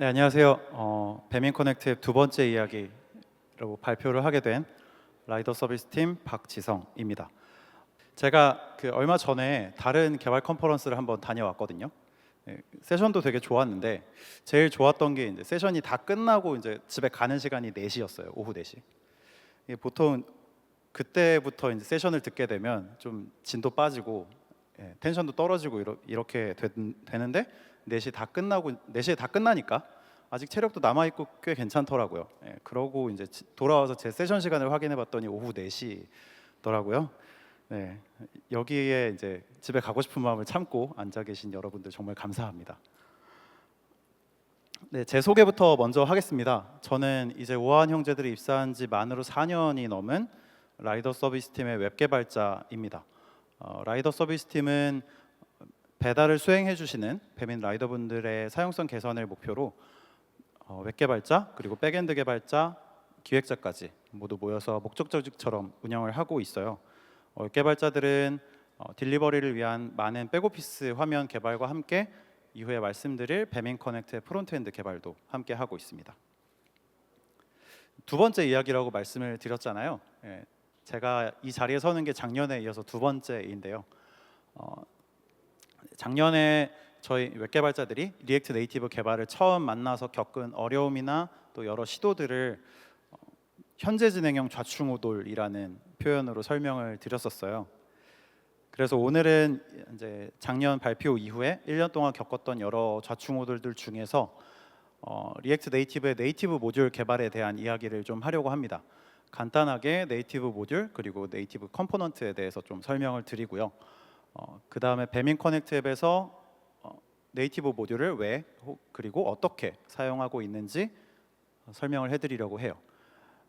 네, 안녕하세요. 배민 커넥트 앱 두 번째 이야기로 발표를 하게 된 라이더 서비스 팀 박지성입니다. 제가 얼마 전에 다른 개발 컨퍼런스를 한번 다녀왔거든요. 세션도 되게 좋았는데 제일 좋았던 게 이제 세션이 다 끝나고 이제 집에 가는 시간이 4시였어요. 오후 4시. 보통 그때부터 이제 세션을 듣게 되면 좀 진도 빠지고 텐션도 떨어지고 이렇게 되는데 4시에 다 끝나니까 아직 체력도 남아 있고 꽤 괜찮더라고요. 그러고 이제 돌아와서 제 세션 시간을 확인해 봤더니 오후 4시더라고요. 네, 여기에 이제 집에 가고 싶은 마음을 참고 앉아 계신 여러분들 정말 감사합니다. 네, 제 소개부터 먼저 하겠습니다. 저는 이제 오하원 형제들이 입사한 지 만으로 4년이 넘은 라이더 서비스 팀의 웹 개발자입니다. 라이더 서비스 팀은 배달을 수행해 주시는 배민 라이더분들의 사용성 개선을 목표로 웹 개발자 그리고 백엔드 개발자, 기획자까지 모두 모여서 목적조직처럼 운영을 하고 있어요. 웹 개발자들은 딜리버리를 위한 많은 백오피스 화면 개발과 함께 이후에 말씀드릴 배민 커넥트의 프론트엔드 개발도 함께 하고 있습니다. 두 번째 이야기라고 말씀을 드렸잖아요. 제가 이 자리에 서는 게 작년에 이어서 두 번째인데요. 작년에 저희 웹 개발자들이 리액트 네이티브 개발을 처음 만나서 겪은 어려움이나 또 여러 시도들을 현재 진행형 좌충우돌이라는 표현으로 설명을 드렸었어요. 그래서 오늘은 이제 작년 발표 이후에 1년 동안 겪었던 여러 좌충우돌들 중에서 리액트 네이티브의 네이티브 모듈 개발에 대한 이야기를 좀 하려고 합니다. 간단하게 네이티브 모듈 그리고 네이티브 컴포넌트에 대해서 좀 설명을 드리고요. 그 다음에 배민 커넥트 앱에서 네이티브 모듈을 왜 그리고 어떻게 사용하고 있는지 설명을 해드리려고 해요.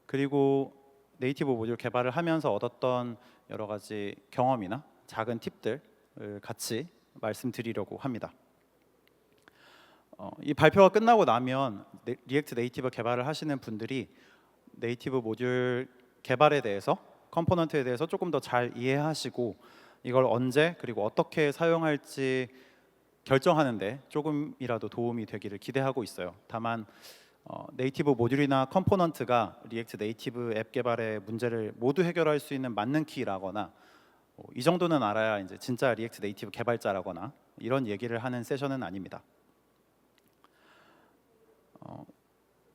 그리고 네이티브 모듈 개발을 하면서 얻었던 여러 가지 경험이나 작은 팁들을 같이 말씀드리려고 합니다. 이 발표가 끝나고 나면 리액트 네이티브 개발을 하시는 분들이 네이티브 모듈 개발에 대해서, 컴포넌트에 대해서 조금 더 잘 이해하시고 이걸 언제 그리고 어떻게 사용할지 결정하는데 조금이라도 도움이 되기를 기대하고 있어요. 다만 네이티브 모듈이나 컴포넌트가 리액트 네이티브 앱 개발의 문제를 모두 해결할 수 있는 맞는 키라거나 이 정도는 알아야 이제 진짜 리액트 네이티브 개발자라거나 이런 얘기를 하는 세션은 아닙니다.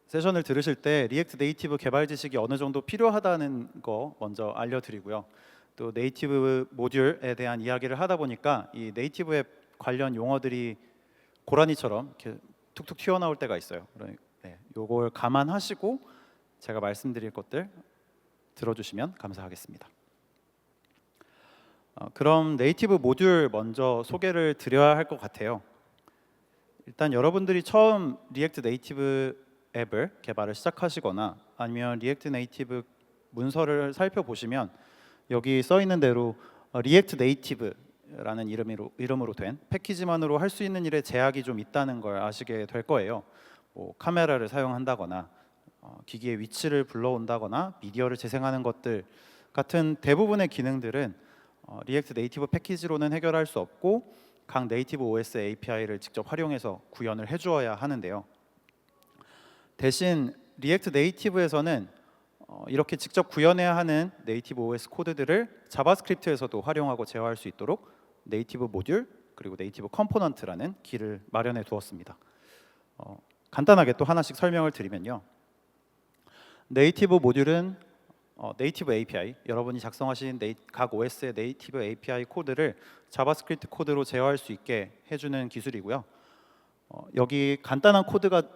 세션을 들으실 때 리액트 네이티브 개발 지식이 어느 정도 필요하다는 거 먼저 알려드리고요. 또 네이티브 모듈에 대한 이야기를 하다 보니까 이 네이티브 앱 관련 용어들이 고라니처럼 이렇게 툭툭 튀어나올 때가 있어요. 요걸 감안하시고 제가 말씀드릴 것들 들어주시면 감사하겠습니다. 그럼 네이티브 모듈 먼저 소개를 드려야 할 것 같아요. 일단 여러분들이 처음 리액트 네이티브 앱을 개발을 시작하시거나 아니면 리액트 네이티브 문서를 살펴보시면 여기 써 있는 대로 리액트 네이티브라는 이름으로 된 패키지만으로 할 수 있는 일에 제약이 좀 있다는 걸 아시게 될 거예요. 카메라를 사용한다거나 기기의 위치를 불러온다거나 미디어를 재생하는 것들 같은 대부분의 기능들은 리액트 네이티브 패키지로는 해결할 수 없고 각 네이티브 OS API를 직접 활용해서 구현을 해주어야 하는데요. 대신 리액트 네이티브에서는 이렇게 직접 구현해야 하는 네이티브 OS 코드들을 자바스크립트에서도 활용하고 제어할 수 있도록 네이티브 모듈 그리고 네이티브 컴포넌트라는 길을 마련해 두었습니다. 간단하게 또 하나씩 설명을 드리면요. 네이티브 모듈은 네이티브 API, 여러분이 작성하신 각 OS의 네이티브 API 코드를 자바스크립트 코드로 제어할 수 있게 해주는 기술이고요. 여기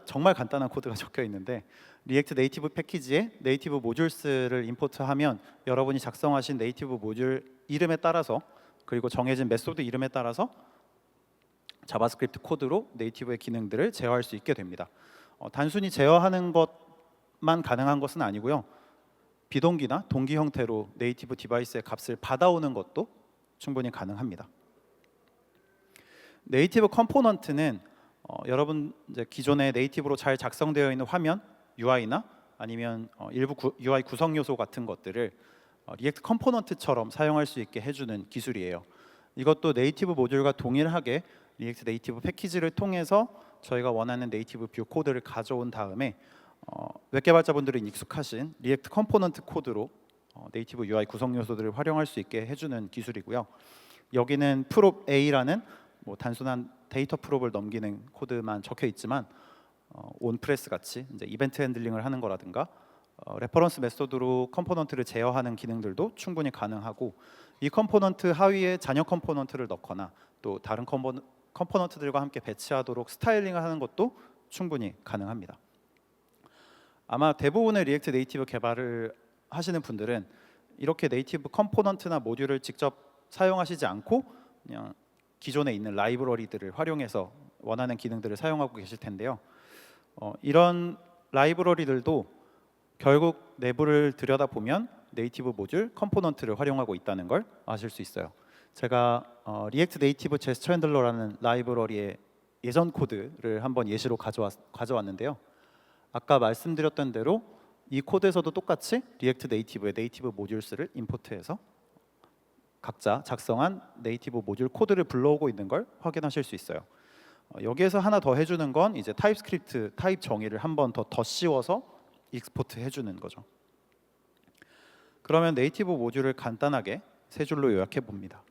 정말 간단한 코드가 적혀 있는데 리액트 네이티브 패키지에 네이티브 모듈스를 임포트하면 여러분이 작성하신 네이티브 모듈 이름에 따라서 그리고 정해진 메소드 이름에 따라서 자바스크립트 코드로 네이티브의 기능들을 제어할 수 있게 됩니다. 단순히 제어하는 것만 가능한 것은 아니고요. 비동기나 동기 형태로 네이티브 디바이스의 값을 받아오는 것도 충분히 가능합니다. 네이티브 컴포넌트는 여러분 이제 기존의 네이티브로 잘 작성되어 있는 화면, UI나 아니면 일부 UI 구성 요소 같은 것들을 리액트 컴포넌트처럼 사용할 수 있게 해주는 기술이에요. 이것도 네이티브 모듈과 동일하게 리액트 네이티브 패키지를 통해서 저희가 원하는 네이티브 뷰 코드를 가져온 다음에 웹 개발자분들은 익숙하신 리액트 컴포넌트 코드로 네이티브 UI 구성 요소들을 활용할 수 있게 해주는 기술이고요. 여기는 프롭 A라는 뭐 단순한 데이터 프롭을 넘기는 코드만 적혀 있지만 온프레스 같이 이제 이벤트 핸들링을 하는 거라든가 레퍼런스 메소드로 컴포넌트를 제어하는 기능들도 충분히 가능하고, 이 컴포넌트 하위에 잔여 컴포넌트를 넣거나 또 다른 컴포넌트들과 함께 배치하도록 스타일링을 하는 것도 충분히 가능합니다. 아마 대부분의 리액트 네이티브 개발을 하시는 분들은 이렇게 네이티브 컴포넌트나 모듈을 직접 사용하시지 않고 그냥 기존에 있는 라이브러리들을 활용해서 원하는 기능들을 사용하고 계실 텐데요. 이런 라이브러리들도 결국 내부를 들여다보면 네이티브 모듈 컴포넌트를 활용하고 있다는 걸 아실 수 있어요. 제가 리액트 네이티브 제스처 핸들러라는 라이브러리의 예전 코드를 한번 예시로 가져왔는데요. 아까 말씀드렸던 대로 이 코드에서도 똑같이 리액트 네이티브의 네이티브 모듈스를 임포트해서 각자 작성한 네이티브 모듈 코드를 불러오고 있는 걸 확인하실 수 있어요. 여기에서 하나 더 해주는 건 이제 타입스크립트 타입 정의를 한 번 더 씌워서 익스포트 해주는 거죠. 그러면 네이티브 모듈을 간단하게 세 줄로 요약해 봅니다.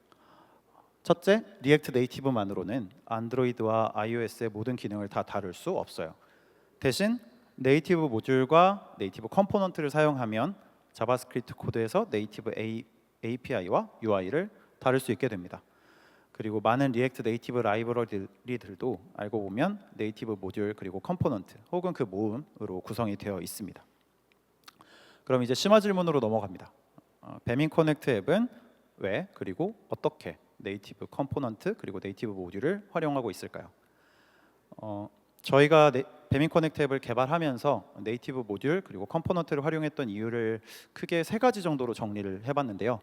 첫째, 리액트 네이티브만으로는 안드로이드와 iOS의 모든 기능을 다 다룰 수 없어요. 대신 네이티브 모듈과 네이티브 컴포넌트를 사용하면 자바스크립트 코드에서 네이티브 API와 UI를 다룰 수 있게 됩니다. 그리고 많은 리액트 네이티브 라이브러리들도 알고 보면 네이티브 모듈 그리고 컴포넌트 혹은 그 모음으로 구성이 되어 있습니다. 그럼 이제 심화 질문으로 넘어갑니다. 배민 커넥트 앱은 왜 그리고 어떻게 네이티브 컴포넌트 그리고 네이티브 모듈을 활용하고 있을까요? 저희가 배민 커넥트 앱을 개발하면서 네이티브 모듈 그리고 컴포넌트를 활용했던 이유를 크게 세 가지 정도로 정리를 해봤는데요.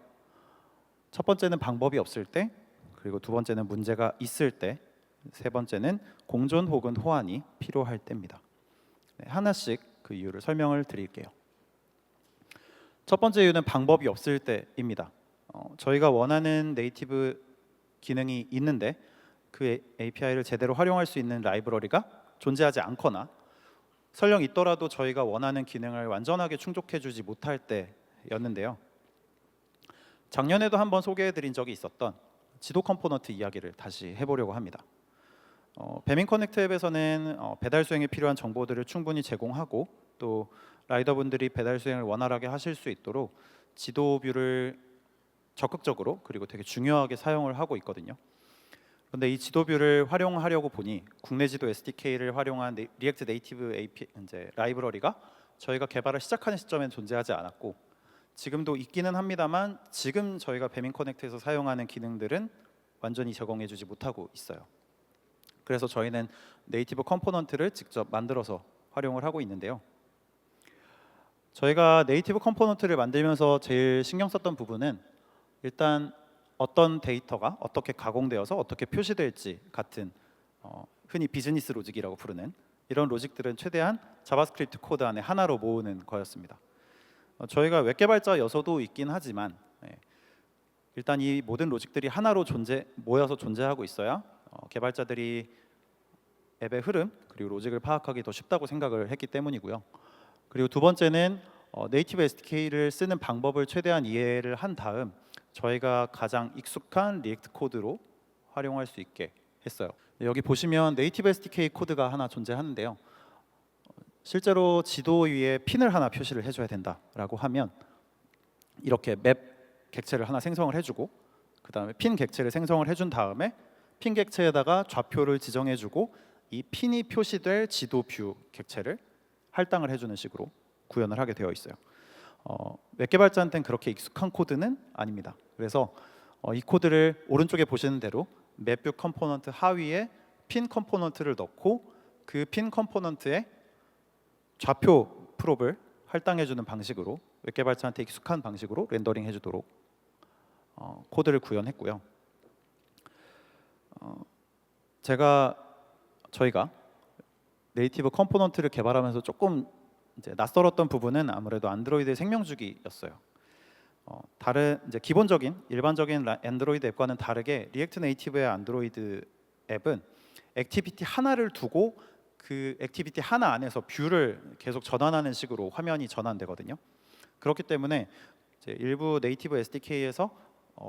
첫 번째는 방법이 없을 때, 그리고 두 번째는 문제가 있을 때, 세 번째는 공존 혹은 호환이 필요할 때입니다. 하나씩 그 이유를 설명을 드릴게요. 첫 번째 이유는 방법이 없을 때입니다. 저희가 원하는 네이티브 기능이 있는데 그 API를 제대로 활용할 수 있는 라이브러리가 존재하지 않거나 설령 있더라도 저희가 원하는 기능을 완전하게 충족해주지 못할 때였는데요. 작년에도 한번 소개해드린 적이 있었던 지도 컴포넌트 이야기를 다시 해보려고 합니다. 배민 커넥트 앱에서는 배달 수행에 필요한 정보들을 충분히 제공하고 또 라이더분들이 배달 수행을 원활하게 하실 수 있도록 지도 뷰를 적극적으로 그리고 되게 중요하게 사용을 하고 있거든요. 그런데 이 지도 뷰를 활용하려고 보니 국내 지도 SDK를 활용한 리액트 네이티브 API 이제 라이브러리가 저희가 개발을 시작하는 시점엔 존재하지 않았고 지금도 있기는 합니다만 지금 저희가 배민 커넥트에서 사용하는 기능들은 완전히 제공해주지 못하고 있어요. 그래서 저희는 네이티브 컴포넌트를 직접 만들어서 활용을 하고 있는데요. 저희가 네이티브 컴포넌트를 만들면서 제일 신경 썼던 부분은 일단 어떤 데이터가 어떻게 가공되어서 어떻게 표시될지 같은 흔히 비즈니스 로직이라고 부르는 이런 로직들은 최대한 자바스크립트 코드 안에 하나로 모으는 거였습니다. 저희가 웹 개발자여서도 있긴 하지만 일단 이 모든 로직들이 하나로 모여서 존재하고 있어야 개발자들이 앱의 흐름 그리고 로직을 파악하기 더 쉽다고 생각을 했기 때문이고요. 그리고 두 번째는 네이티브 SDK를 쓰는 방법을 최대한 이해를 한 다음 저희가 가장 익숙한 리액트 코드로 활용할 수 있게 했어요. 여기 보시면 네이티브 SDK 코드가 하나 존재하는데요. 실제로 지도 위에 핀을 하나 표시를 해줘야 된다라고 하면 이렇게 맵 객체를 하나 생성을 해주고 그 다음에 핀 객체를 생성을 해준 다음에 핀 객체에다가 좌표를 지정해주고 이 핀이 표시될 지도 뷰 객체를 할당을 해주는 식으로 구현을 하게 되어 있어요. 웹 개발자한테는 그렇게 익숙한 코드는 아닙니다. 그래서 이 코드를 오른쪽에 보시는 대로 맵뷰 컴포넌트 하위에 핀 컴포넌트를 넣고 그 핀 컴포넌트에 좌표 프롭을 할당해주는 방식으로 웹 개발자한테 익숙한 방식으로 렌더링 해주도록 코드를 구현했고요. 저희가 네이티브 컴포넌트를 개발하면서 조금 이제 낯설었던 부분은 아무래도 안드로이드의 생명주기였어요. 다른 이제 기본적인 일반적인 안드로이드 앱과는 다르게 리액트 네이티브의 안드로이드 앱은 액티비티 하나를 두고 그 액티비티 하나 안에서 뷰를 계속 전환하는 식으로 화면이 전환되거든요. 그렇기 때문에 이제 일부 네이티브 SDK에서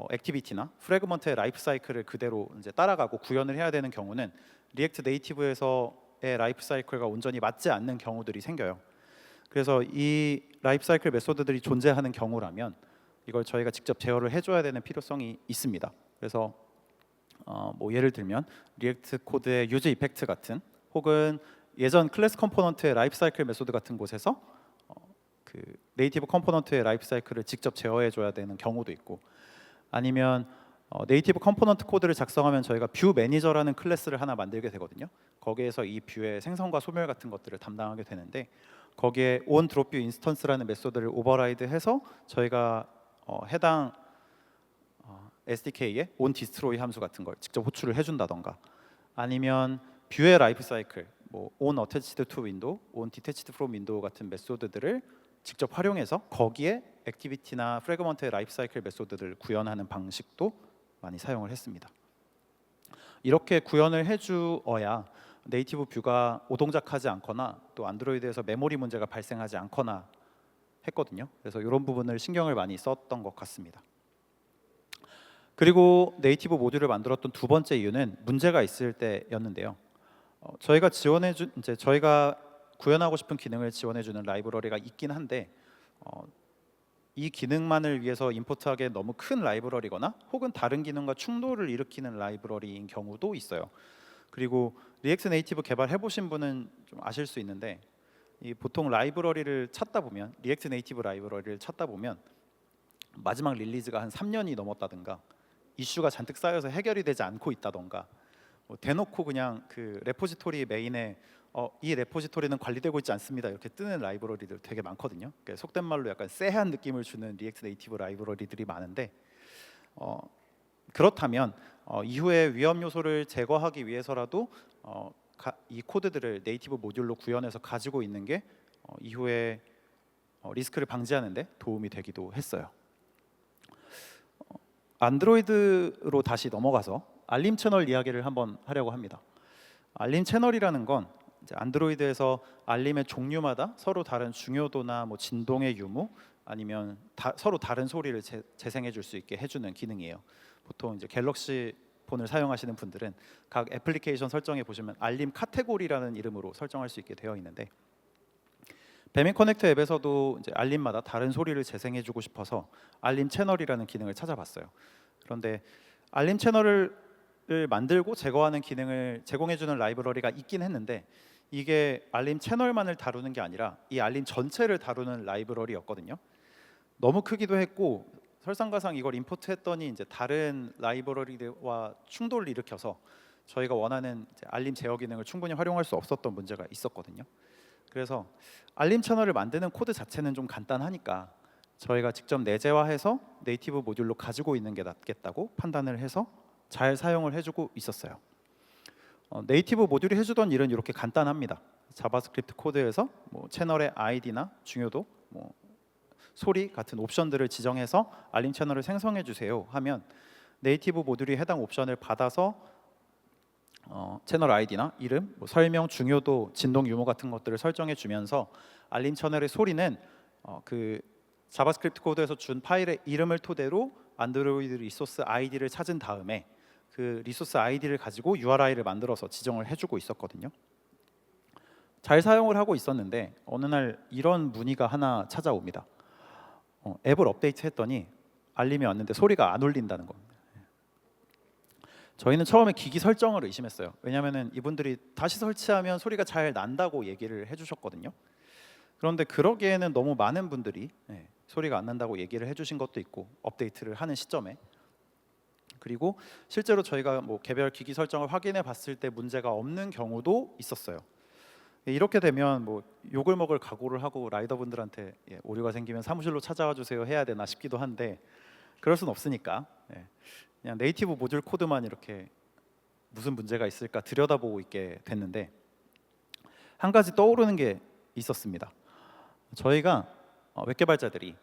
액티비티나 프래그먼트의 라이프 사이클을 그대로 이제 따라가고 구현을 해야 되는 경우는 리액트 네이티브에서의 라이프 사이클과 온전히 맞지 않는 경우들이 생겨요. 그래서 이 라이프 사이클 메소드들이 존재하는 경우라면 이걸 저희가 직접 제어를 해줘야 되는 필요성이 있습니다. 그래서 뭐 예를 들면 리액트 코드의 유즈 이펙트 같은, 혹은 예전 클래스 컴포넌트의 라이프 사이클 메소드 같은 곳에서 그 네이티브 컴포넌트의 라이프 사이클을 직접 제어해 줘야 되는 경우도 있고, 아니면 네이티브 컴포넌트 코드를 작성하면 저희가 뷰 매니저라는 클래스를 하나 만들게 되거든요. 거기에서 이 뷰의 생성과 소멸 같은 것들을 담당하게 되는데, 거기에 on drop view instance라는 메소드를 오버라이드해서 저희가 해당 SDK에 on destroy 함수 같은 걸 직접 호출을 해준다던가, 아니면 뷰의 라이프 사이클, 뭐 on attached to window, on detached from window 같은 메소드들을 직접 활용해서 거기에 액티비티나 프래그먼트의 라이프 사이클 메소드들을 구현하는 방식도 많이 사용을 했습니다. 이렇게 구현을 해주어야 네이티브 뷰가 오동작하지 않거나 또 안드로이드에서 메모리 문제가 발생하지 않거나 했거든요. 그래서 이런 부분을 신경을 많이 썼던 것 같습니다. 그리고 네이티브 모듈을 만들었던 두 번째 이유는 문제가 있을 때였는데요. 저희가 저희가 구현하고 싶은 기능을 지원해주는 라이브러리가 있긴 한데 이 기능만을 위해서 임포트하기에 너무 큰 라이브러리거나 혹은 다른 기능과 충돌을 일으키는 라이브러리인 경우도 있어요. 그리고 리액트 네이티브 개발해 보신 분은 좀 아실 수 있는데, 이 보통 라이브러리를 찾다 보면, 리액트 네이티브 라이브러리를 찾다 보면 마지막 릴리즈가 한 3년이 넘었다든가, 이슈가 잔뜩 쌓여서 해결이 되지 않고 있다던가, 뭐 대놓고 그냥 그 레포지토리 메인에 이 레포지토리는 관리되고 있지 않습니다 이렇게 뜨는 라이브러리들 되게 많거든요. 그러니까 속된 말로 약간 쎄한 느낌을 주는 리액트 네이티브 라이브러리들이 많은데, 그렇다면 이후에 위험 요소를 제거하기 위해서라도 이 코드들을 네이티브 모듈로 구현해서 가지고 있는 게 이후에 리스크를 방지하는 데 도움이 되기도 했어요. 안드로이드로 다시 넘어가서 알림 채널 이야기를 한번 하려고 합니다. 알림 채널이라는 건 이제 안드로이드에서 알림의 종류마다 서로 다른 중요도나 뭐 진동의 유무, 아니면 서로 다른 소리를 재생해 줄 수 있게 해주는 기능이에요. 보통 이제 갤럭시 폰을 사용하시는 분들은 각 애플리케이션 설정에 보시면 알림 카테고리라는 이름으로 설정할 수 있게 되어 있는데, 배민 커넥터 앱에서도 이제 알림마다 다른 소리를 재생해 주고 싶어서 알림 채널이라는 기능을 찾아봤어요. 그런데 알림 채널을 만들고 제거하는 기능을 제공해 주는 라이브러리가 있긴 했는데, 이게 알림 채널만을 다루는 게 아니라 이 알림 전체를 다루는 라이브러리였거든요. 너무 크기도 했고 설상가상 이걸 임포트했더니 이제 다른 라이브러리와 충돌을 일으켜서 저희가 원하는 이제 알림 제어 기능을 충분히 활용할 수 없었던 문제가 있었거든요. 그래서 알림 채널을 만드는 코드 자체는 좀 간단하니까 저희가 직접 내재화해서 네이티브 모듈로 가지고 있는 게 낫겠다고 판단을 해서 잘 사용을 해주고 있었어요. 네이티브 모듈이 해주던 일은 이렇게 간단합니다. 자바스크립트 코드에서 뭐 채널의 아이디나 중요도, 뭐 소리 같은 옵션들을 지정해서 알림 채널을 생성해 주세요 하면 네이티브 모듈이 해당 옵션을 받아서 채널 아이디나 이름, 뭐 설명, 중요도, 진동 유무 같은 것들을 설정해 주면서 알림 채널의 소리는 그 자바스크립트 코드에서 준 파일의 이름을 토대로 안드로이드 리소스 아이디를 찾은 다음에 그 리소스 아이디를 가지고 URI를 만들어서 지정을 해주고 있었거든요. 잘 사용을 하고 있었는데 어느 날 이런 문의가 하나 찾아옵니다. 앱을 업데이트했더니 알림이 왔는데 소리가 안 울린다는 겁니다. 저희는 처음에 기기 설정을 의심했어요. 왜냐하면 이분들이 다시 설치하면 소리가 잘 난다고 얘기를 해주셨거든요. 그런데 그러기에는 너무 많은 분들이 소리가 안 난다고 얘기를 해주신 것도 있고, 업데이트를 하는 시점에, 그리고 실제로 저희가 뭐 개별 기기 설정을 확인해 봤을 때 문제가 없는 경우도 있었어요. 이렇게 되면 뭐 욕을 먹을 각오를 하고 라이더분들한테 오류가 생기면 사무실로 찾아와 주세요 해야 되나 싶기도 한데, 그럴 순 없으니까 그냥 네이티브 모듈 코드만 이렇게 무슨 문제가 있을까 들여다보고 있게 됐는데, 한 가지 떠오르는 게 있었습니다. 저희가 웹 개발자들이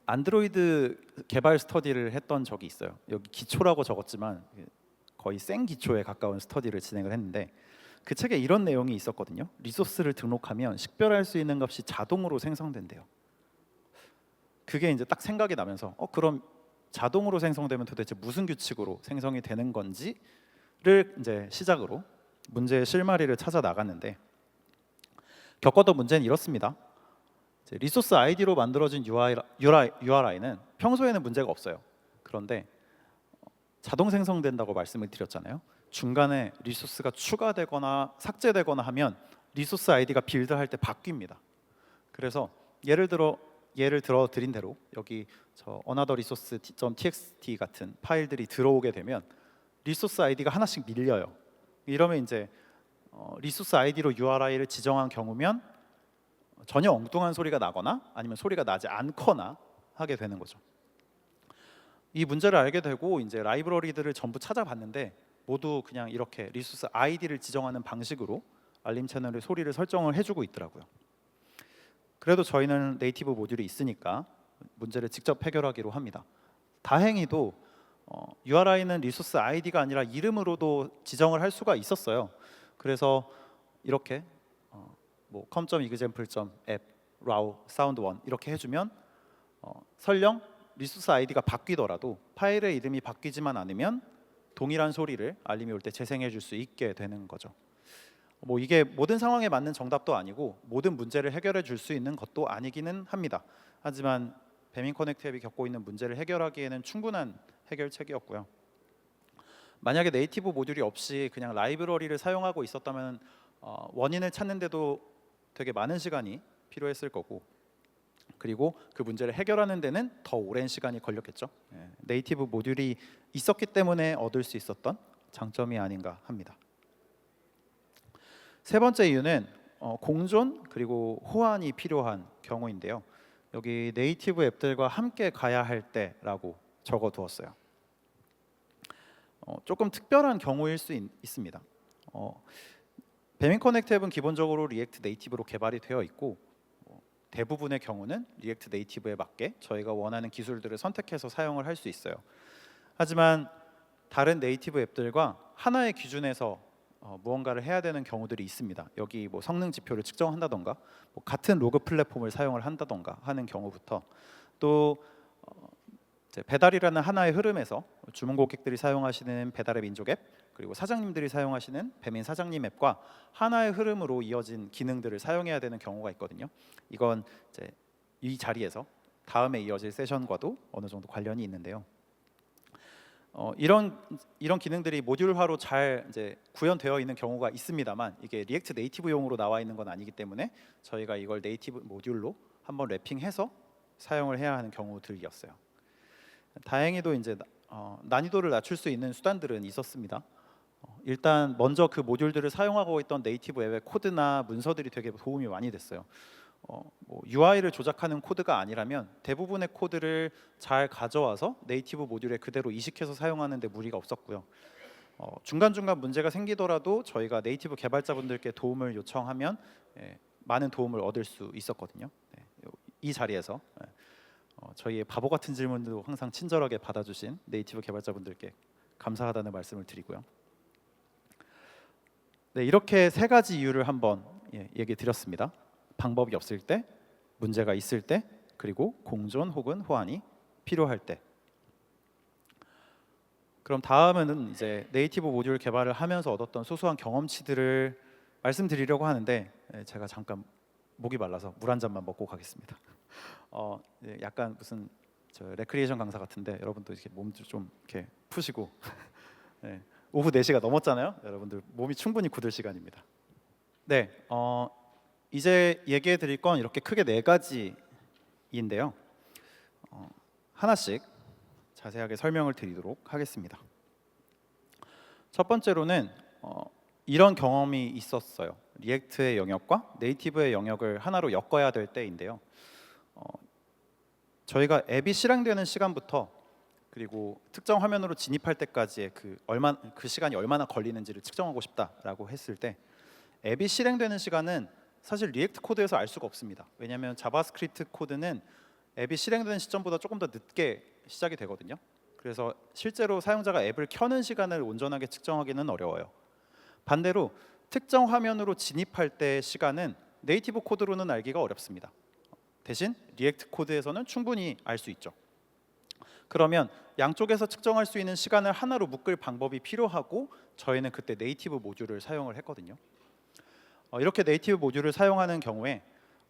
안드로이드 개발 스터디를 했던 적이 있어요. 여기 기초라고 적었지만 거의 생기초에 가까운 스터디를 진행을 했는데 그 책에 이런 내용이 있었거든요. 리소스를 등록하면 식별할 수 있는 값이 자동으로 생성된대요. 그게 이제 딱 생각이 나면서 그럼 자동으로 생성되면 도대체 무슨 규칙으로 생성이 되는 건지를 이제 시작으로 문제의 실마리를 찾아 나갔는데 겪었던 문제는 이렇습니다. 리소스 아이디로 만들어진 URI는 평소에는 문제가 없어요. 그런데 자동 생성된다고 말씀을 드렸잖아요. 중간에 리소스가 추가되거나 삭제되거나 하면 리소스 아이디가 빌드할 때 바뀝니다. 그래서 예를 들어 드린 대로 여기 저 anotherresource.txt 같은 파일들이 들어오게 되면 리소스 아이디가 하나씩 밀려요. 이러면 이제 리소스 아이디로 URI를 지정한 경우면 전혀 엉뚱한 소리가 나거나 아니면 소리가 나지 않거나 하게 되는 거죠. 이 문제를 알게 되고 이제 라이브러리들을 전부 찾아봤는데 모두 그냥 이렇게 리소스 아이디를 지정하는 방식으로 알림 채널의 소리를 설정을 해주고 있더라고요. 그래도 저희는 네이티브 모듈이 있으니까 문제를 직접 해결하기로 합니다. 다행히도 URI는 리소스 아이디가 아니라 이름으로도 지정을 할 수가 있었어요. 그래서 이렇게 com.example.app raw sound1 이렇게 해주면 설령 리소스 아이디가 바뀌더라도 파일의 이름이 바뀌지만 않으면 동일한 소리를 알림이 올 때 재생해 줄 수 있게 되는 거죠. 이게 모든 상황에 맞는 정답도 아니고 모든 문제를 해결해 줄 수 있는 것도 아니기는 합니다. 하지만 배민 커넥트 앱이 겪고 있는 문제를 해결하기에는 충분한 해결책이었고요. 만약에 네이티브 모듈이 없이 그냥 라이브러리를 사용하고 있었다면 원인을 찾는데도 되게 많은 시간이 필요했을 거고 그리고 그 문제를 해결하는 데는 더 오랜 시간이 걸렸겠죠. 네이티브 모듈이 있었기 때문에 얻을 수 있었던 장점이 아닌가 합니다. 세 번째 이유는 공존 그리고 호환이 필요한 경우인데요. 여기 네이티브 앱들과 함께 가야 할 때라고 적어두었어요. 조금 특별한 경우일 수 있습니다. 배민 커넥트 앱은 기본적으로 리액트 네이티브로 개발이 되어 있고 대부분의 경우는 리액트 네이티브에 맞게 저희가 원하는 기술들을 선택해서 사용을 할 수 있어요. 하지만 다른 네이티브 앱들과 하나의 기준에서 무언가를 해야 되는 경우들이 있습니다. 여기 성능 지표를 측정한다던가 같은 로그 플랫폼을 사용을 한다던가 하는 경우부터 또 배달이라는 하나의 흐름에서 주문 고객들이 사용하시는 배달의 민족 앱 그리고 사장님들이 사용하시는 배민 사장님 앱과 하나의 흐름으로 이어진 기능들을 사용해야 되는 경우가 있거든요. 이건 이제 이 자리에서 다음에 이어질 세션과도 어느 정도 관련이 있는데요. 이런 기능들이 모듈화로 잘 이제 구현되어 있는 경우가 있습니다만 이게 리액트 네이티브용으로 나와 있는 건 아니기 때문에 저희가 이걸 네이티브 모듈로 한번 래핑해서 사용을 해야 하는 경우들이었어요. 다행히도 이제 난이도를 낮출 수 있는 수단들은 있었습니다. 일단 먼저 그 모듈들을 사용하고 있던 네이티브 앱의 코드나 문서들이 되게 도움이 많이 됐어요. UI를 조작하는 코드가 아니라면 대부분의 코드를 잘 가져와서 네이티브 모듈에 그대로 이식해서 사용하는 데 무리가 없었고요. 중간중간 문제가 생기더라도 저희가 네이티브 개발자분들께 도움을 요청하면 많은 도움을 얻을 수 있었거든요. 이 자리에서 저희의 바보 같은 질문도 항상 친절하게 받아주신 네이티브 개발자분들께 감사하다는 말씀을 드리고요. 이렇게 세 가지 이유를 한번 얘기 드렸습니다. 방법이 없을 때, 문제가 있을 때, 그리고 공존 혹은 호환이 필요할 때. 그럼 다음은 이제 네이티브 모듈 개발을 하면서 얻었던 소소한 경험치들을 말씀드리려고 하는데 제가 잠깐 목이 말라서 물 한 잔만 먹고 가겠습니다. 약간 무슨 레크리에이션 강사 같은데 여러분도 이렇게 몸도 좀 이렇게 푸시고 오후 4시가 넘었잖아요. 여러분들 몸이 충분히 굳을 시간입니다. 네, 이제 얘기해 드릴 건 이렇게 크게 4가지인데요. 하나씩 자세하게 설명을 드리도록 하겠습니다. 첫 번째로는 이런 경험이 있었어요. 리액트의 영역과 네이티브의 영역을 하나로 엮어야 될 때인데요. 저희가 앱이 실행되는 시간부터 그리고 특정 화면으로 진입할 때까지의 그 시간이 얼마나 걸리는지를 측정하고 싶다라고 했을 때 앱이 실행되는 시간은 사실 리액트 코드에서 알 수가 없습니다. 왜냐하면 자바스크립트 코드는 앱이 실행되는 시점보다 조금 더 늦게 시작이 되거든요. 그래서 실제로 사용자가 앱을 켜는 시간을 온전하게 측정하기는 어려워요. 반대로 특정 화면으로 진입할 때의 시간은 네이티브 코드로는 알기가 어렵습니다. 대신 리액트 코드에서는 충분히 알 수 있죠. 그러면 양쪽에서 측정할 수 있는 시간을 하나로 묶을 방법이 필요하고 저희는 그때 네이티브 모듈을 사용을 했거든요. 이렇게 네이티브 모듈을 사용하는 경우에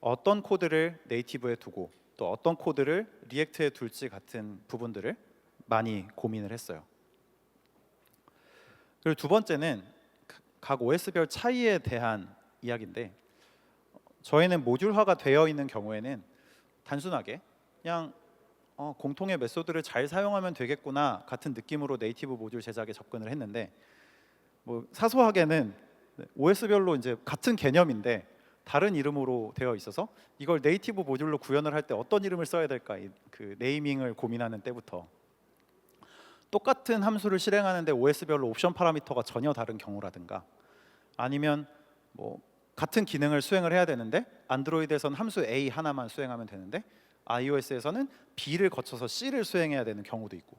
어떤 코드를 네이티브에 두고 또 어떤 코드를 리액트에 둘지 같은 부분들을 많이 고민을 했어요. 그리고 두 번째는 각 OS별 차이에 대한 이야기인데, 저희는 모듈화가 되어 있는 경우에는 단순하게 그냥 공통의 메소드를 잘 사용하면 되겠구나 같은 느낌으로 네이티브 모듈 제작에 접근을 했는데, 뭐 사소하게는 OS별로 이제 같은 개념인데 다른 이름으로 되어 있어서 이걸 네이티브 모듈로 구현을 할 때 어떤 이름을 써야 될까, 그 네이밍을 고민하는 때부터 똑같은 함수를 실행하는데 OS별로 옵션 파라미터가 전혀 다른 경우라든가, 아니면 뭐 같은 기능을 수행을 해야 되는데 안드로이드에서는 함수 A 하나만 수행하면 되는데 iOS에서는 B를 거쳐서 C를 수행해야 되는 경우도 있고,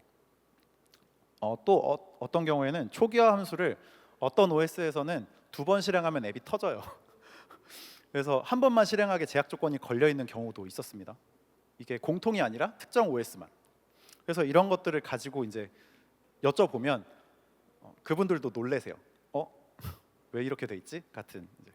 또 어떤 경우에는 초기화 함수를 어떤 OS에서는 2번 실행하면 앱이 터져요. 그래서 한 번만 실행하게 제약 조건이 걸려 있는 경우도 있었습니다. 이게 공통이 아니라 특정 OS만. 그래서 이런 것들을 가지고 이제 여쭤보면 그분들도 놀래세요. 왜 이렇게 돼 있지? 같은 이제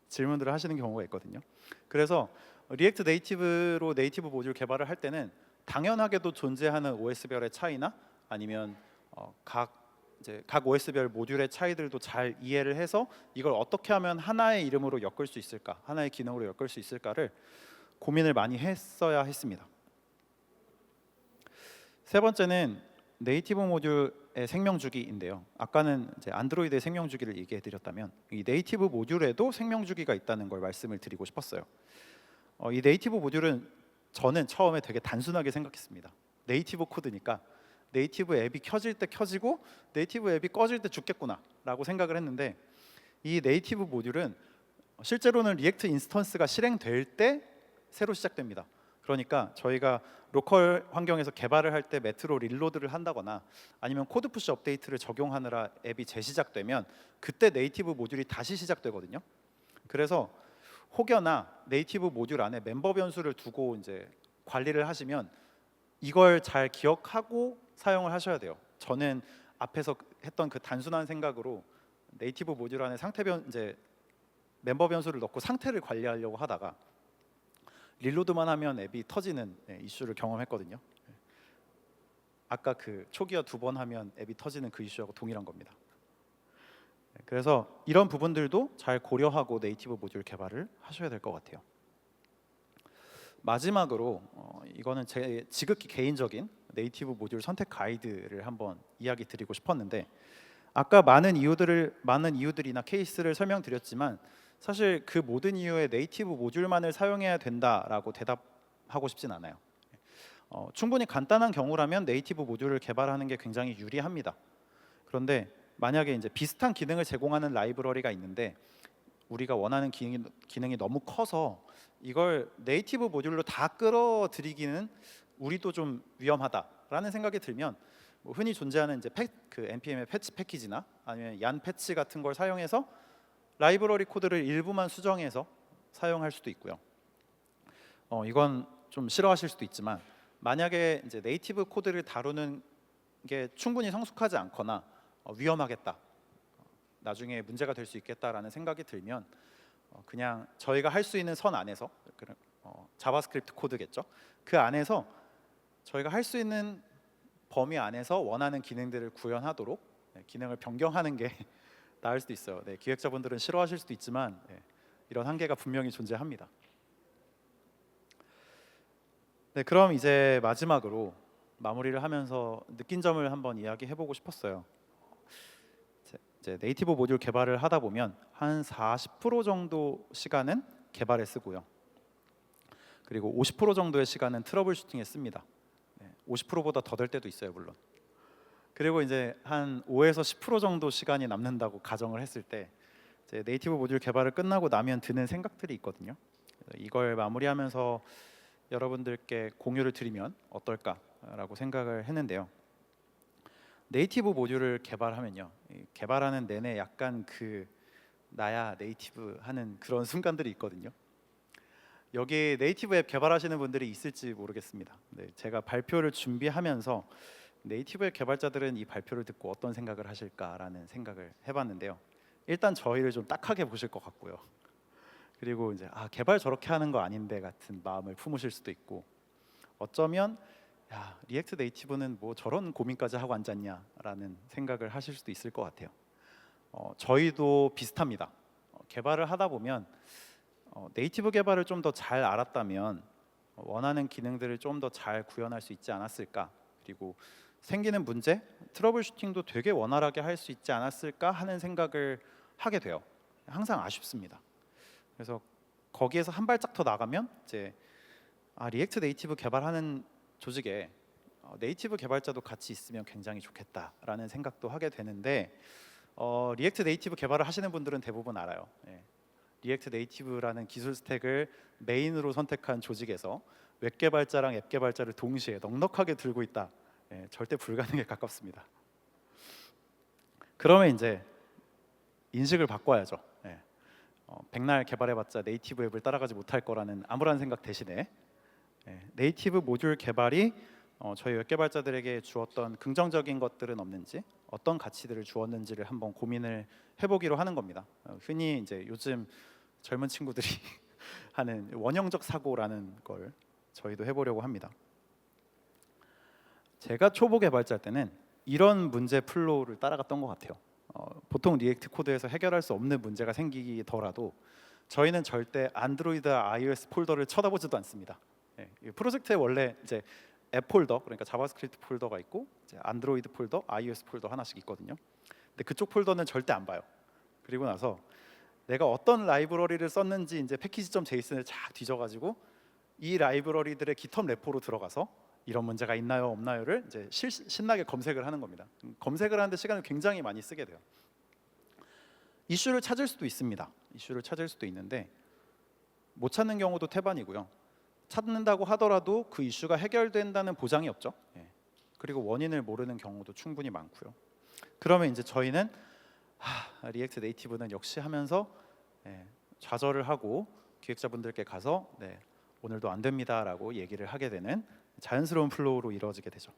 질문들을 하시는 경우가 있거든요. 그래서 리액트 네이티브로 네이티브 모듈 개발을 할 때는 당연하게도 존재하는 OS별의 차이나 아니면 각 OS별 모듈의 차이들도 잘 이해를 해서 이걸 어떻게 하면 하나의 이름으로 엮을 수 있을까, 하나의 기능으로 엮을 수 있을까를 고민을 많이 했어야 했습니다. 세 번째는 네이티브 모듈의 생명주기인데요. 아까는 이제 안드로이드의 생명주기를 얘기해 드렸다면 이 네이티브 모듈에도 생명주기가 있다는 걸 말씀을 드리고 싶었어요. 이 네이티브 모듈은 저는 처음에 되게 단순하게 생각했습니다. 네이티브 코드니까 네이티브 앱이 켜질 때 켜지고 네이티브 앱이 꺼질 때 죽겠구나 라고 생각을 했는데, 이 네이티브 모듈은 실제로는 리액트 인스턴스가 실행될 때 새로 시작됩니다. 그러니까 저희가 로컬 환경에서 개발을 할 때 메트로 릴로드를 한다거나 아니면 코드 푸시 업데이트를 적용하느라 앱이 재시작되면 그때 네이티브 모듈이 다시 시작되거든요. 그래서 혹여나 네이티브 모듈 안에 멤버 변수를 두고 이제 관리를 하시면 이걸 잘 기억하고 사용을 하셔야 돼요. 저는 앞에서 했던 그 단순한 생각으로 네이티브 모듈 안에 이제 멤버 변수를 넣고 상태를 관리하려고 하다가 릴로드만 하면 앱이 터지는 이슈를 경험했거든요. 아까 그 초기화 2번 하면 앱이 터지는 그 이슈하고 동일한 겁니다. 그래서 이런 부분들도 잘 고려하고 네이티브 모듈 개발을 하셔야 될 것 같아요. 마지막으로 이거는 제 지극히 개인적인 네이티브 모듈 선택 가이드를 한번 이야기 드리고 싶었는데, 아까 많은 이유들이나 케이스를 설명드렸지만 사실 그 모든 이유에 네이티브 모듈만을 사용해야 된다라고 대답하고 싶진 않아요. 충분히 간단한 경우라면 네이티브 모듈을 개발하는 게 굉장히 유리합니다. 그런데 만약에 이제 비슷한 기능을 제공하는 라이브러리가 있는데 우리가 원하는 기능이 너무 커서 이걸 네이티브 모듈로 다 끌어들이기는 우리도 좀 위험하다라는 생각이 들면 뭐 흔히 존재하는 이제 그 npm의 패치 패키지나 아니면 얀 패치 같은 걸 사용해서 라이브러리 코드를 일부만 수정해서 사용할 수도 있고요. 이건 좀 싫어하실 수도 있지만 만약에 이제 네이티브 코드를 다루는 게 충분히 성숙하지 않거나 위험하겠다, 나중에 문제가 될 수 있겠다라는 생각이 들면 그냥 저희가 할 수 있는 선 안에서 자바스크립트 코드겠죠. 그 안에서 저희가 할 수 있는 범위 안에서 원하는 기능들을 구현하도록 기능을 변경하는 게 나을 수도 있어요. 기획자분들은 싫어하실 수도 있지만 이런 한계가 분명히 존재합니다. 그럼 이제 마지막으로 마무리를 하면서 느낀 점을 한번 이야기해보고 싶었어요. 이제 네이티브 모듈 개발을 하다 보면 한 40% 정도 시간은 개발에 쓰고요. 그리고 50% 정도의 시간은 트러블 슈팅에 씁니다. 50%보다 더 될 때도 있어요, 물론. 그리고 이제 한 5에서 10% 정도 시간이 남는다고 가정을 했을 때 이제 네이티브 모듈 개발을 끝나고 나면 드는 생각들이 있거든요. 이걸 마무리하면서 여러분들께 공유를 드리면 어떨까라고 생각을 했는데요. 네이티브 모듈을 개발하면요, 개발하는 내내 약간 나야 네이티브 하는 그런 순간들이 있거든요. 여기 네이티브 앱 개발하시는 분들이 있을지 모르겠습니다. 네, 제가 발표를 준비하면서 네이티브 앱 개발자들은 이 발표를 듣고 어떤 생각을 하실까라는 생각을 해봤는데요. 일단 저희를 좀 딱하게 보실 것 같고요. 그리고 이제 개발 저렇게 하는 거 아닌데 같은 마음을 품으실 수도 있고, 어쩌면 야, 리액트 네이티브는 뭐 저런 고민까지 하고 앉았냐라는 생각을 하실 수도 있을 것 같아요. 저희도 비슷합니다. 개발을 하다 보면 네이티브 개발을 좀 더 잘 알았다면 원하는 기능들을 좀 더 잘 구현할 수 있지 않았을까, 그리고 생기는 문제, 트러블 슈팅도 되게 원활하게 할 수 있지 않았을까 하는 생각을 하게 돼요. 항상 아쉽습니다. 그래서 거기에서 한 발짝 더 나가면 이제 리액트 네이티브 개발하는 조직에 네이티브 개발자도 같이 있으면 굉장히 좋겠다라는 생각도 하게 되는데, 리액트 네이티브 개발을 하시는 분들은 대부분 알아요. 리액트 네이티브라는 기술 스택을 메인으로 선택한 조직에서 웹 개발자랑 앱 개발자를 동시에 넉넉하게 들고 있다. 절대 불가능에 가깝습니다. 그러면 이제 인식을 바꿔야죠. 백날 개발해봤자 네이티브 앱을 따라가지 못할 거라는 암울한 생각 대신에 네이티브 모듈 개발이 저희 웹 개발자들에게 주었던 긍정적인 것들은 없는지, 어떤 가치들을 주었는지를 한번 고민을 해보기로 하는 겁니다. 흔히 이제 요즘 젊은 친구들이 하는 원형적 사고라는 걸 저희도 해보려고 합니다. 제가 초보 개발자 때는 이런 문제 플로우를 따라갔던 것 같아요. 보통 리액트 코드에서 해결할 수 없는 문제가 생기더라도 저희는 절대 안드로이드, iOS 폴더를 쳐다보지도 않습니다. 이 프로젝트에 원래 이제 앱 폴더, 그러니까 자바스크립트 폴더가 있고 이제 안드로이드 폴더, iOS 폴더 하나씩 있거든요. 근데 그쪽 폴더는 절대 안 봐요. 그리고 나서 내가 어떤 라이브러리를 썼는지 이제 패키지.json을 쫙 뒤져가지고 이 라이브러리들의 깃허브 레포로 들어가서 이런 문제가 있나요, 없나요를 이제 신나게 검색을 하는 겁니다. 검색을 하는데 시간을 굉장히 많이 쓰게 돼요. 이슈를 찾을 수도 있습니다. 이슈를 찾을 수도 있는데 못 찾는 경우도 태반이고요. 찾는다고 하더라도 그 이슈가 해결된다는 보장이 없죠. 그리고 원인을 모르는 경우도 충분히 많고요. 그러면 이제 저희는 리액트 네이티브는 역시 하면서 좌절을 하고 기획자분들께 가서 오늘도 안 됩니다라고 얘기를 하게 되는 자연스러운 플로우로 이루어지게 되죠.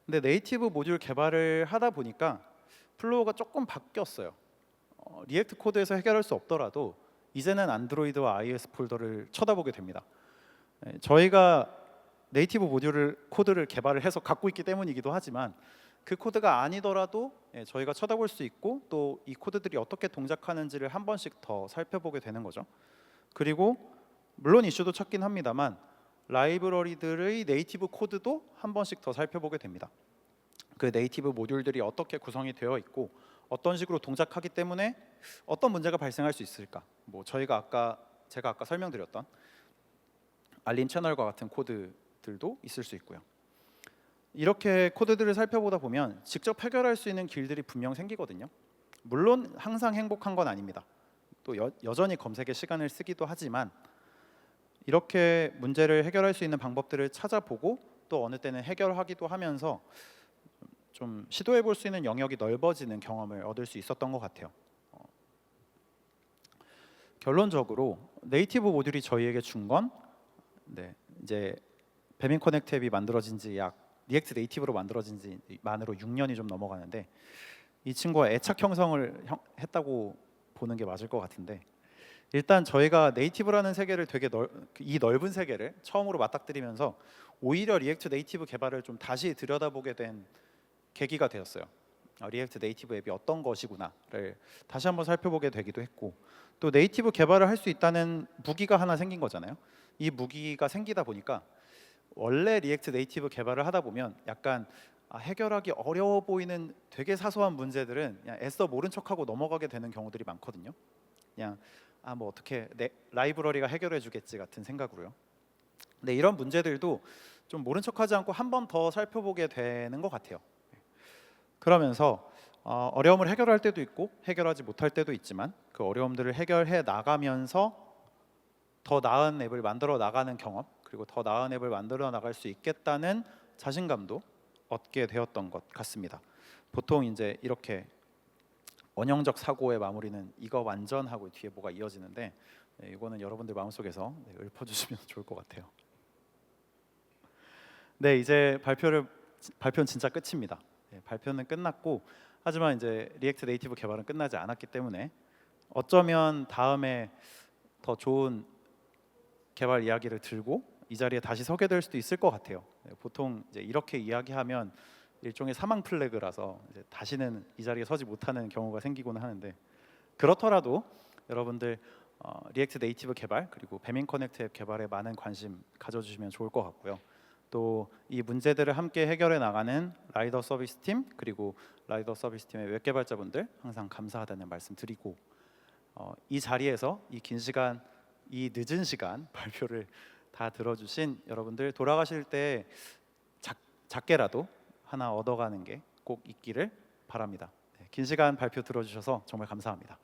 근데 네이티브 모듈 개발을 하다 보니까 플로우가 조금 바뀌었어요. 리액트 코드에서 해결할 수 없더라도 이제는 안드로이드와 iOS 폴더를 쳐다보게 됩니다. 저희가 네이티브 모듈 코드를 개발을 해서 갖고 있기 때문이기도 하지만 그 코드가 아니더라도 저희가 쳐다볼 수 있고 또 이 코드들이 어떻게 동작하는지를 한 번씩 더 살펴보게 되는 거죠. 그리고 물론 이슈도 찾긴 합니다만 라이브러리들의 네이티브 코드도 한 번씩 더 살펴보게 됩니다. 그 네이티브 모듈들이 어떻게 구성이 되어 있고 어떤 식으로 동작하기 때문에 어떤 문제가 발생할 수 있을까? 뭐 제가 아까 설명드렸던 알림 채널과 같은 코드들도 있을 수 있고요. 이렇게 코드들을 살펴보다 보면 직접 해결할 수 있는 길들이 분명 생기거든요. 물론 항상 행복한 건 아닙니다. 또 여전히 검색에 시간을 쓰기도 하지만 이렇게 문제를 해결할 수 있는 방법들을 찾아보고 또 어느 때는 해결하기도 하면서 좀 시도해 볼 수 있는 영역이 넓어지는 경험을 얻을 수 있었던 것 같아요. 결론적으로 네이티브 모듈이 저희에게 준 건 이제 배민 커넥트 앱이 만들어진 지 리액트 네이티브로 만들어진 지 만으로 6년이 좀 넘어가는데 이 친구가 애착 형성을 했다고 보는 게 맞을 것 같은데, 일단 저희가 네이티브라는 세계를 이 넓은 세계를 처음으로 맞닥뜨리면서 오히려 리액트 네이티브 개발을 좀 다시 들여다보게 된 계기가 되었어요. 리액트 네이티브 앱이 어떤 것이구나를 다시 한번 살펴보게 되기도 했고, 또 네이티브 개발을 할 수 있다는 무기가 하나 생긴 거잖아요. 이 무기가 생기다 보니까 원래 리액트 네이티브 개발을 하다 보면 약간 해결하기 어려워 보이는 되게 사소한 문제들은 그냥 애써 모른 척하고 넘어가게 되는 경우들이 많거든요. 그냥 뭐 어떻게 내 라이브러리가 해결해 주겠지 같은 생각으로요. 근데 이런 문제들도 좀 모른 척하지 않고 한 번 더 살펴보게 되는 것 같아요. 그러면서 어려움을 해결할 때도 있고 해결하지 못할 때도 있지만 그 어려움들을 해결해 나가면서 더 나은 앱을 만들어 나가는 경험, 그리고 더 나은 앱을 만들어 나갈 수 있겠다는 자신감도 얻게 되었던 것 같습니다. 보통 이제 이렇게 원형적 사고의 마무리는 이거 완전하고 뒤에 뭐가 이어지는데 이거는 여러분들 마음속에서 읊어주시면 좋을 것 같아요. 네, 이제 발표는 진짜 끝입니다. 발표는 끝났고 하지만 이제 리액트 네이티브 개발은 끝나지 않았기 때문에 어쩌면 다음에 더 좋은 개발 이야기를 들고 이 자리에 다시 서게 될 수도 있을 것 같아요. 보통 이제 이렇게 이야기하면 일종의 사망 플래그라서 이제 다시는 이 자리에 서지 못하는 경우가 생기곤 하는데 그렇더라도 여러분들 리액트 네이티브 개발 그리고 배민 커넥트 앱 개발에 많은 관심 가져주시면 좋을 것 같고요. 또 이 문제들을 함께 해결해 나가는 라이더 서비스 팀 그리고 라이더 서비스 팀의 웹 개발자분들 항상 감사하다는 말씀 드리고 이 자리에서 이 긴 시간 이 늦은 시간 발표를 다 들어주신 여러분들 돌아가실 때 작게라도 하나 얻어가는 게 꼭 있기를 바랍니다. 긴 시간 발표 들어주셔서 정말 감사합니다.